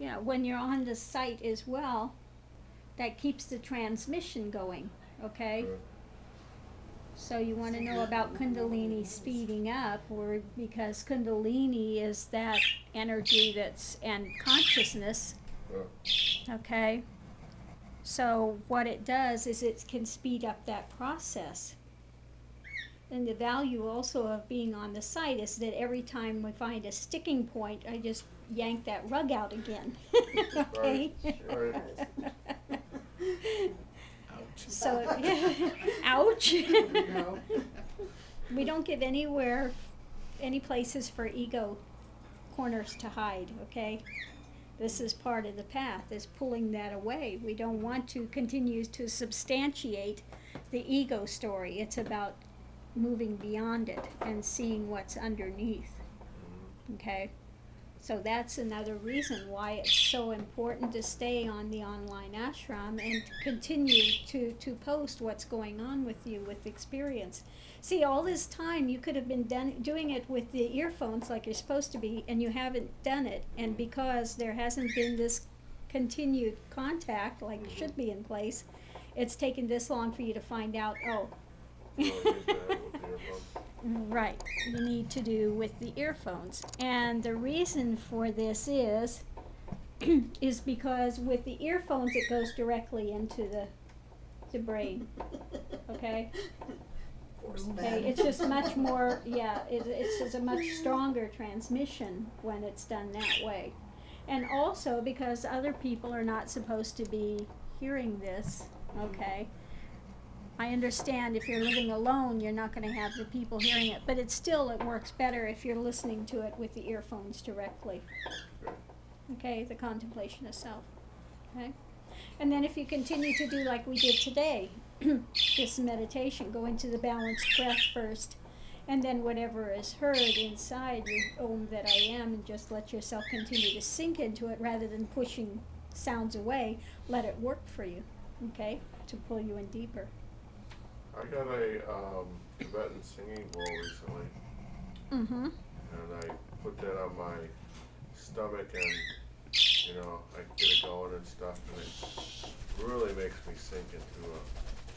Yeah, when you're on the site as well, that keeps the transmission going, okay? So you want to know about Kundalini speeding up, or because Kundalini is that energy that's and consciousness, okay? So what it does is it can speed up that process. And the value also of being on the site is that every time we find a sticking point, I just yank that rug out again. Okay? Right. Ouch. So, ouch. We don't give any places for ego corners to hide, okay? This is part of the path, is pulling that away. We don't want to continue to substantiate the ego story. It's about moving beyond it and seeing what's underneath, okay? So that's another reason why it's so important to stay on the online ashram and to continue to post what's going on with you with experience. See, all this time you could have been doing it with the earphones like you're supposed to be, and you haven't done it. And because there hasn't been this continued contact like should be in place, it's taken this long for you to find out, oh, right, you need to do with the earphones. And the reason for this is because with the earphones it goes directly into the brain, okay? Okay, it's just much more, it's just a much stronger transmission when it's done that way. And also because other people are not supposed to be hearing this, okay? I understand if you're living alone, you're not going to have the people hearing it, but it works better if you're listening to it with the earphones directly. Okay, the contemplation of self. Okay? And then if you continue to do like we did today, this meditation, go into the balanced breath first, and then whatever is heard inside your Om that I am, and just let yourself continue to sink into it rather than pushing sounds away. Let it work for you, okay, to pull you in deeper. I got a Tibetan singing bowl recently, and I put that on my stomach, and I get it going and stuff, and it really makes me sink into a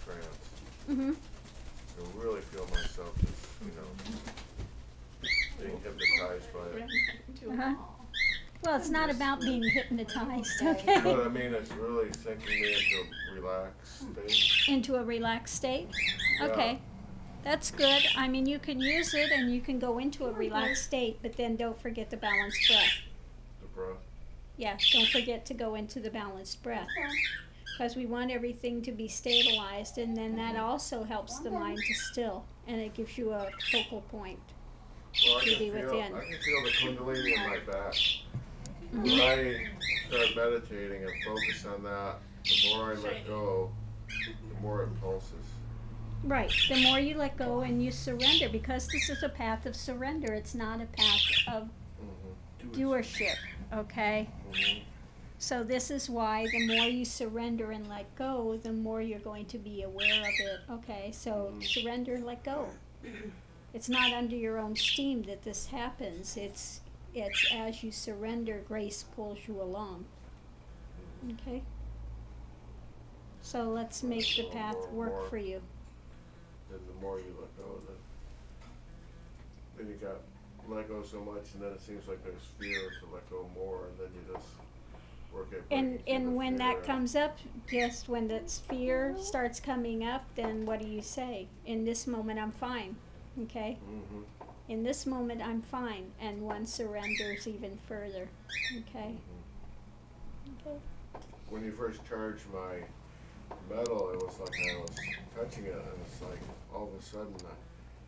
trance. I really feel myself just, being hypnotized by it. Well, it's not about being hypnotized, okay? But I mean, it's really sinking me into a relaxed state. Into a relaxed state? Yeah. Okay. That's good. I mean, you can use it and you can go into a relaxed state, but then don't forget the balanced breath. The breath? Yeah, don't forget to go into the balanced breath. Because we want everything to be stabilized, and then that also helps the mind to still, and it gives you a focal point Well, to be within. I can feel the Kundalini in my back. When I start meditating and focus on that, the more I let go, the more it pulses. Right. The more you let go and you surrender, because this is a path of surrender. It's not a path of doership, okay? So this is why the more you surrender and let go, the more you're going to be aware of it, okay? So surrender, let go. It's not under your own steam that this happens. It's as you surrender, grace pulls you along. Okay? So let's make the path work for you. And the more you let go, then you got let go so much, and then it seems like there's fear to let go more, and then you just work at and when that comes up, just when that fear starts coming up, then what do you say? In this moment, I'm fine. Okay? In this moment, I'm fine, and one surrenders even further. Okay? Okay. When you first charged my metal, it was like I was touching it, and it's like all of a sudden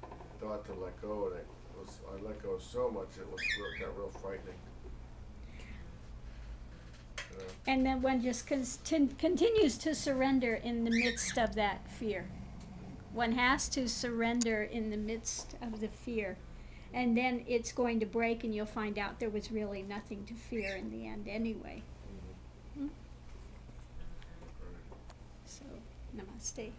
I thought to let go, and I let go so much it got real frightening. And then one just continues to surrender in the midst of that fear. One has to surrender in the midst of the fear. And then it's going to break, and you'll find out there was really nothing to fear in the end anyway. So, namaste.